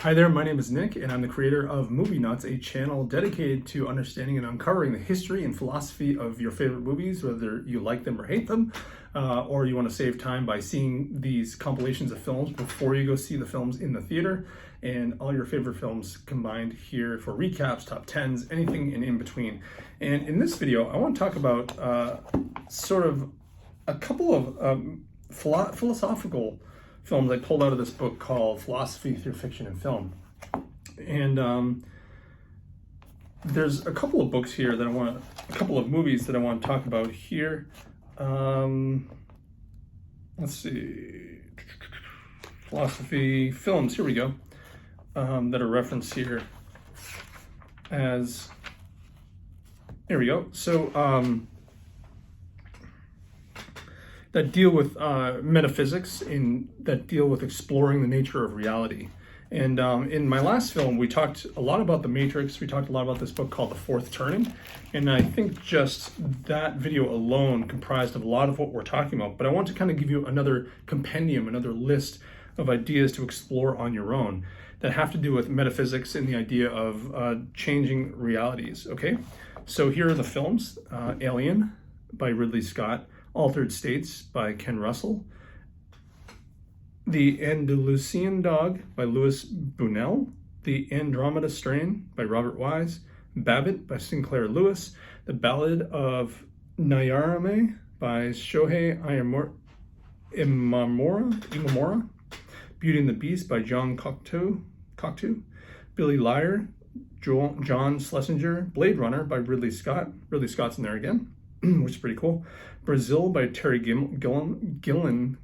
Hi there, my name is Nick, and I'm the creator of Movie Nuts, a channel dedicated to understanding and uncovering the history and philosophy of your favorite movies, whether you like them or hate them, or you want to save time by seeing these compilations of films before you go see the films in the theater, and all your favorite films combined here for recaps, top 10s, anything in between. And in this video, I want to talk about sort of a couple of philosophical films I pulled out of this book called Philosophy Through Fiction and Film. And there's a couple of books here that a couple of movies that I want to talk about here. Let's see, philosophy films, here we go, that are referenced here as, here we go. So, that deal with metaphysics, that deal with exploring the nature of reality. And in my last film, we talked a lot about The Matrix. We talked a lot about this book called The Fourth Turning. And I think just that video alone comprised of a lot of what we're talking about. But I want to kind of give you another compendium, another list of ideas to explore on your own that have to do with metaphysics and the idea of changing realities, okay? So here are the films. Alien by Ridley Scott. Altered States by Ken Russell, The Andalusian Dog by Louis Buñuel, The Andromeda Strain by Robert Wise, Babbitt by Sinclair Lewis, The Ballad of Nyarame by Shohei Imamura, Beauty and the Beast by John Cocteau, Billy Liar, John Schlesinger, Blade Runner by Ridley Scott. Ridley Scott's in there again, which is pretty cool. Brazil by Terry Gilliam,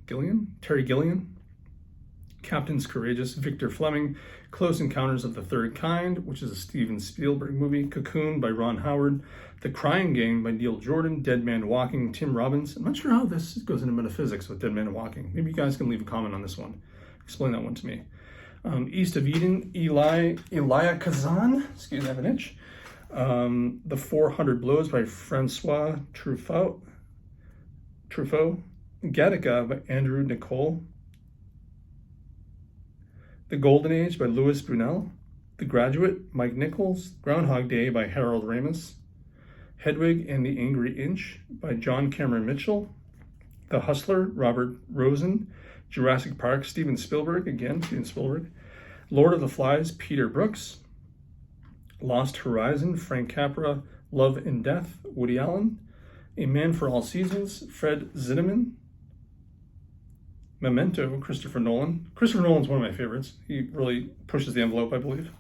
Captains Courageous, Victor Fleming, Close Encounters of the Third Kind, which is a Steven Spielberg movie, Cocoon by Ron Howard, The Crying Game by Neil Jordan, Dead Man Walking, Tim Robbins. I'm not sure how this goes into metaphysics with Dead Man Walking. Maybe you guys can leave a comment on this one. Explain that one to me. East of Eden, Elia Kazan, excuse me, I have an itch. The 400 Blows by Francois Truffaut, Gattaca by Andrew Nicole, The Golden Age by Louis Buñuel, The Graduate, Mike Nichols, Groundhog Day by Harold Ramis, Hedwig and the Angry Inch by John Cameron Mitchell, The Hustler, Robert Rosen, Jurassic Park, Steven Spielberg, Lord of the Flies, Peter Brooks, Lost Horizon, Frank Capra, Love and Death, Woody Allen, A Man for All Seasons, Fred Zinnemann, Memento, Christopher Nolan. Christopher Nolan's one of my favorites. He really pushes the envelope, I believe.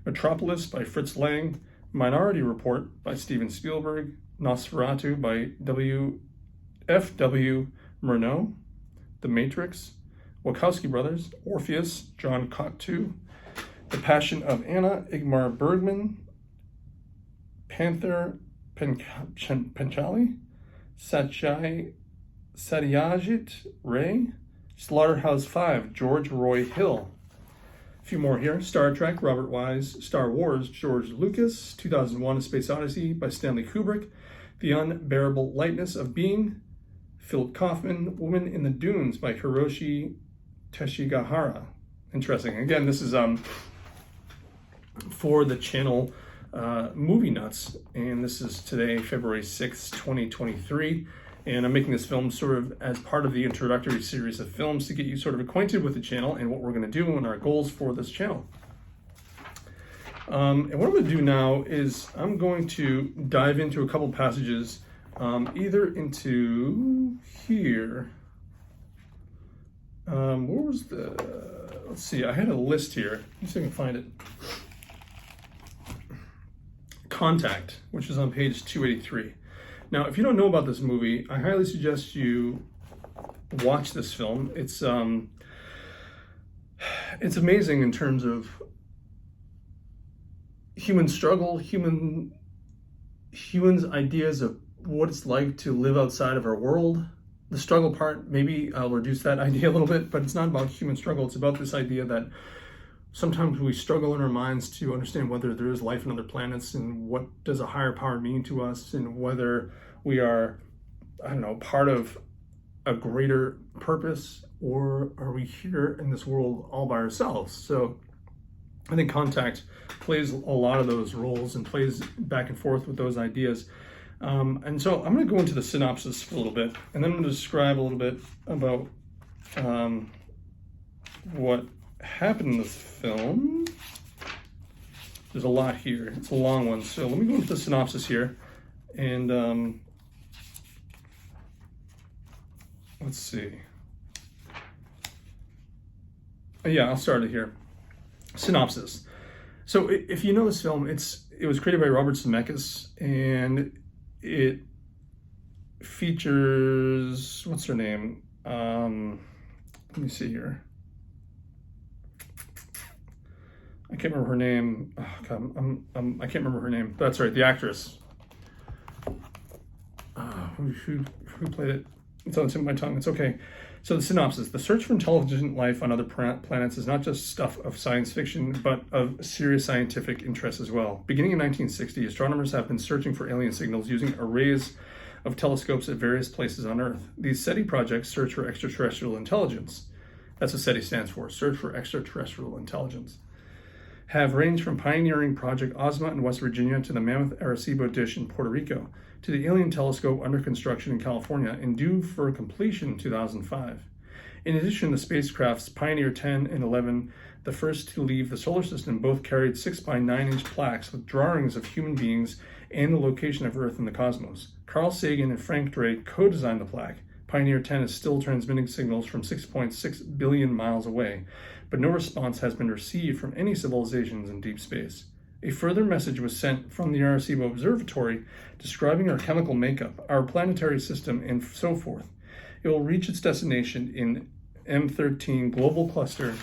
Metropolis by Fritz Lang, Minority Report by Steven Spielberg, Nosferatu by F.W. Murnau, The Matrix, Wachowski Brothers, Orpheus, John Cocteau, The Passion of Anna, Ingmar Bergman, Panther Panchali, Satyajit Ray, Slaughterhouse 5, George Roy Hill. A few more here. Star Trek, Robert Wise, Star Wars, George Lucas, 2001: A Space Odyssey by Stanley Kubrick, The Unbearable Lightness of Being, Philip Kaufman, Woman in the Dunes by Hiroshi Teshigahara. Interesting. Again, this is for the channel Movie Nuts, and this is today, February 6th, 2023, and I'm making this film sort of as part of the introductory series of films to get you sort of acquainted with the channel and what we're going to do and our goals for this channel. And what I'm going to do now is I'm going to dive into a couple passages, either into here. Where was let's see, I had a list here. Let's see if I can find it. Contact, which is on page 283. Now, if you don't know about this movie, I highly suggest you watch this film. It's amazing in terms of human struggle, humans' ideas of what it's like to live outside of our world. The struggle part, maybe I'll reduce that idea a little bit, but it's not about human struggle. It's about this idea that sometimes we struggle in our minds to understand whether there is life on other planets and what does a higher power mean to us, and whether we are, I don't know, part of a greater purpose, or are we here in this world all by ourselves? So I think Contact plays a lot of those roles and plays back and forth with those ideas. And so I'm going to go into the synopsis a little bit, and then I'm going to describe a little bit about what happened in this film. There's a lot here. It's a long one. So let me go into the synopsis here. And let's see. Yeah, I'll start it here. Synopsis. So if you know this film, it was created by Robert Zemeckis, and it features, what's her name? Let me see here. I can't remember her name. Oh, God, I can't remember her name. That's right, the actress. Who played it? It's on the tip of my tongue. It's okay. So the synopsis: the search for intelligent life on other planets is not just stuff of science fiction, but of serious scientific interest as well. Beginning in 1960, astronomers have been searching for alien signals using arrays of telescopes at various places on Earth. These SETI projects search for extraterrestrial intelligence. That's what SETI stands for, Search for Extraterrestrial Intelligence. Have ranged from pioneering Project Ozma in West Virginia to the Mammoth Arecibo dish in Puerto Rico, to the Alien Telescope under construction in California and due for completion in 2005. In addition, the spacecrafts Pioneer 10 and 11, the first to leave the solar system, both carried 6 by 9-inch plaques with drawings of human beings and the location of Earth in the cosmos. Carl Sagan and Frank Drake co-designed the plaque. Pioneer 10 is still transmitting signals from 6.6 billion miles away, but no response has been received from any civilizations in deep space. A further message was sent from the Arecibo Observatory describing our chemical makeup, our planetary system, and so forth. It will reach its destination in M13 Global Cluster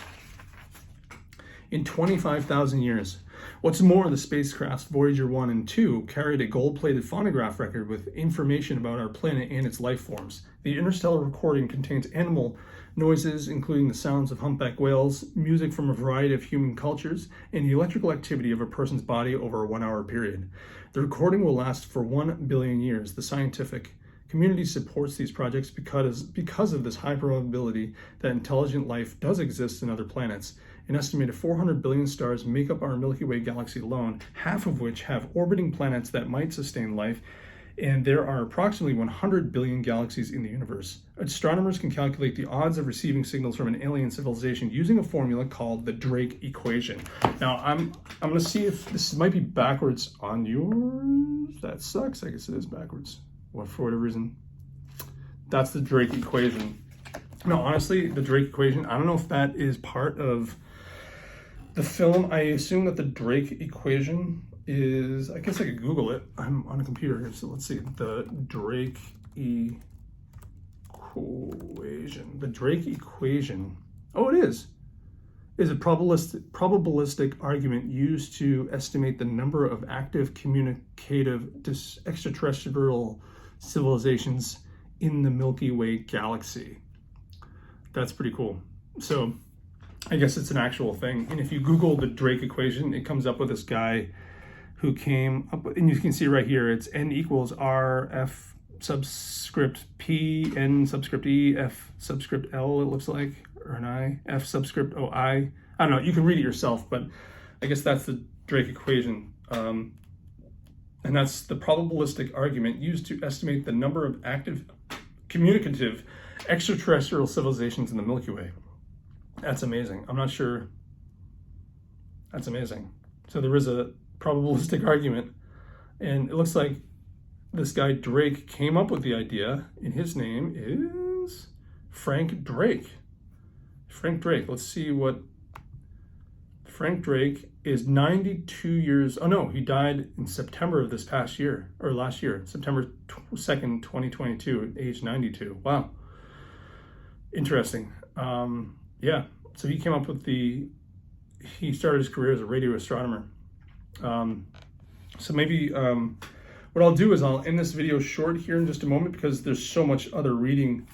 in 25,000 years. What's more, the spacecrafts Voyager 1 and 2 carried a gold-plated phonograph record with information about our planet and its life forms. The interstellar recording contains animal noises, including the sounds of humpback whales, music from a variety of human cultures, and the electrical activity of a person's body over a 1-hour period. The recording will last for 1 billion years. The scientific community supports these projects because of this high probability that intelligent life does exist in other planets. An estimated 400 billion stars make up our Milky Way galaxy alone, half of which have orbiting planets that might sustain life, and there are approximately 100 billion galaxies in the universe. Astronomers can calculate the odds of receiving signals from an alien civilization using a formula called the Drake equation. Now, I'm going to see if this might be backwards on yours. That sucks. I guess it is backwards. Well, for whatever reason. That's the Drake equation. No, honestly, the Drake equation, I don't know if that is part of the film. I assume that the Drake equation is, I guess I could Google it. I'm on a computer here, so let's see. The Drake equation. The Drake equation. Oh, it is. Is a probabilistic argument used to estimate the number of active communicative extraterrestrial civilizations in the Milky Way galaxy. That's pretty cool. So I guess it's an actual thing. And if you Google the Drake equation, it comes up with this guy who came up with, and you can see right here, it's N equals R F subscript P N subscript E F subscript L, it looks like, or an I, F subscript O I. I don't know, you can read it yourself, but I guess that's the Drake equation. And that's the probabilistic argument used to estimate the number of active communicative extraterrestrial civilizations in the Milky Way. That's amazing. I'm not sure. That's amazing. So there is a probabilistic argument, and it looks like this guy Drake came up with the idea, and his name is Frank Drake. Frank Drake. Let's see what Frank Drake is. 92 years. Oh no, he died in September of this past year, or last year, September 2nd, 2022, at age 92. Wow. Interesting. Yeah. So he came up with he started his career as a radio astronomer. So maybe what I'll do is I'll end this video short here in just a moment, because there's so much other reading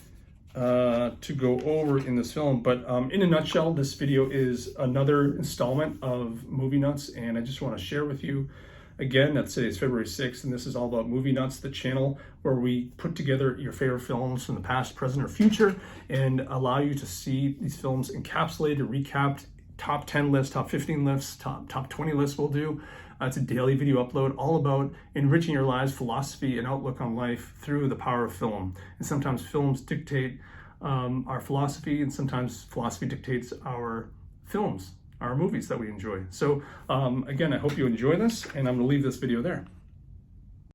to go over in this film. But in a nutshell, this video is another installment of Movie Nuts, and I just want to share with you again that today's February 6th, and this is all about Movie Nuts, the channel where we put together your favorite films from the past, present, or future, and allow you to see these films encapsulated, recapped, top 10 lists, top 15 lists, top 20 lists we'll do. It's a daily video upload all about enriching your lives, philosophy, and outlook on life through the power of film. And sometimes films dictate our philosophy, and sometimes philosophy dictates our films, our movies that we enjoy. So again, I hope you enjoy this, and I'm gonna leave this video there.